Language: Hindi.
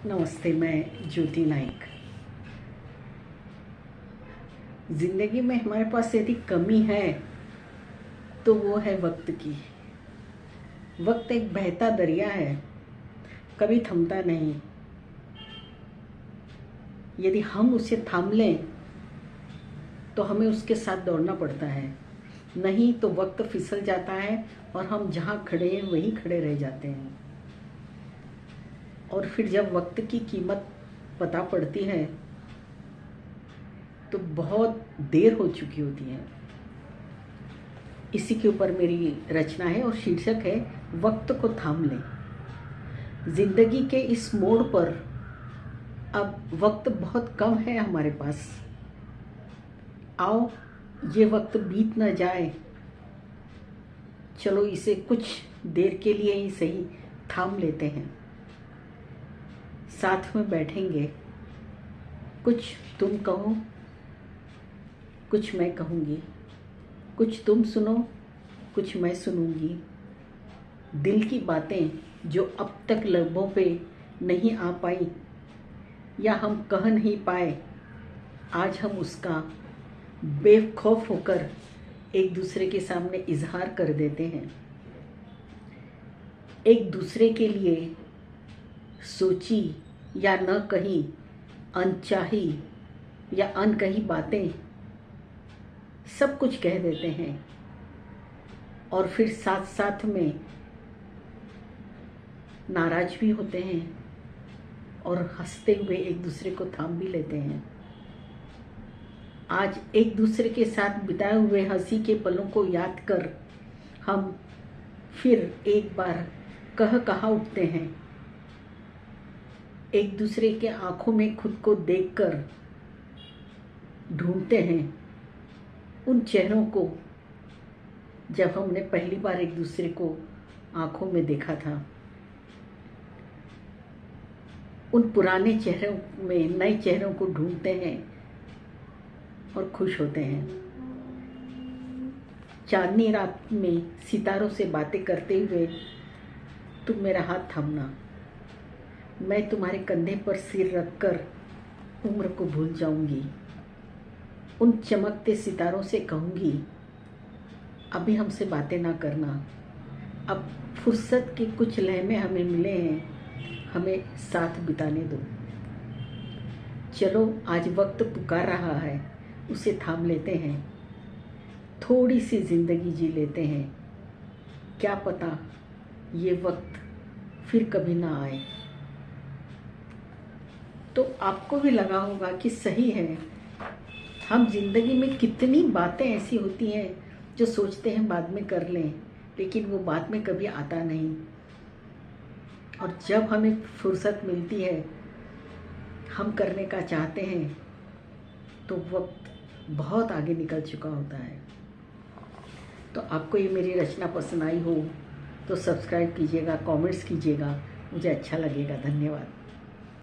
नमस्ते, मैं ज्योति नाइक। ज़िंदगी में हमारे पास यदि कमी है तो वो है वक्त की। वक्त एक बहता दरिया है, कभी थमता नहीं। यदि हम उसे थाम लें तो हमें उसके साथ दौड़ना पड़ता है, नहीं तो वक्त फिसल जाता है और हम जहाँ खड़े हैं वहीं खड़े रह जाते हैं। और फिर जब वक्त की कीमत पता पड़ती है तो बहुत देर हो चुकी होती है। इसी के ऊपर मेरी रचना है और शीर्षक है वक्त को थाम लें। जिंदगी के इस मोड़ पर अब वक्त बहुत कम है हमारे पास। आओ ये वक्त बीत न जाए, चलो इसे कुछ देर के लिए ही सही थाम लेते हैं। साथ में बैठेंगे, कुछ तुम कहो, कुछ मैं कहूँगी, कुछ तुम सुनो, कुछ मैं सुनूंगी। दिल की बातें जो अब तक लबों पे नहीं आ पाई या हम कह नहीं पाए, आज हम उसका बेखौफ होकर एक दूसरे के सामने इजहार कर देते हैं। एक दूसरे के लिए सोची या न कही अनचाही या अनकही बातें सब कुछ कह देते हैं और फिर साथ साथ में नाराज भी होते हैं और हंसते हुए एक दूसरे को थाम भी लेते हैं। आज एक दूसरे के साथ बिताए हुए हंसी के पलों को याद कर हम फिर एक बार कहा उठते हैं। एक दूसरे के आंखों में खुद को देखकर ढूंढते हैं उन चेहरों को जब हमने पहली बार एक दूसरे को आंखों में देखा था। उन पुराने चेहरों में नए चेहरों को ढूंढते हैं और खुश होते हैं। चांदनी रात में सितारों से बातें करते हुए तुम मेरा हाथ थामना, मैं तुम्हारे कंधे पर सिर रखकर उम्र को भूल जाऊंगी। उन चमकते सितारों से कहूंगी, अभी हमसे बातें ना करना, अब फुर्सत के कुछ लम्हे हमें मिले हैं, हमें साथ बिताने दो। चलो आज वक्त पुकार रहा है, उसे थाम लेते हैं, थोड़ी सी जिंदगी जी लेते हैं। क्या पता ये वक्त फिर कभी ना आए। तो आपको भी लगा होगा कि सही है, हम जिंदगी में कितनी बातें ऐसी होती हैं जो सोचते हैं बाद में कर लें, लेकिन वो बाद में कभी आता नहीं। और जब हमें फुर्सत मिलती है, हम करने का चाहते हैं, तो वक्त बहुत आगे निकल चुका होता है। तो आपको ये मेरी रचना पसंद आई हो तो सब्सक्राइब कीजिएगा, कमेंट्स कीजिएगा, मुझे अच्छा लगेगा। धन्यवाद।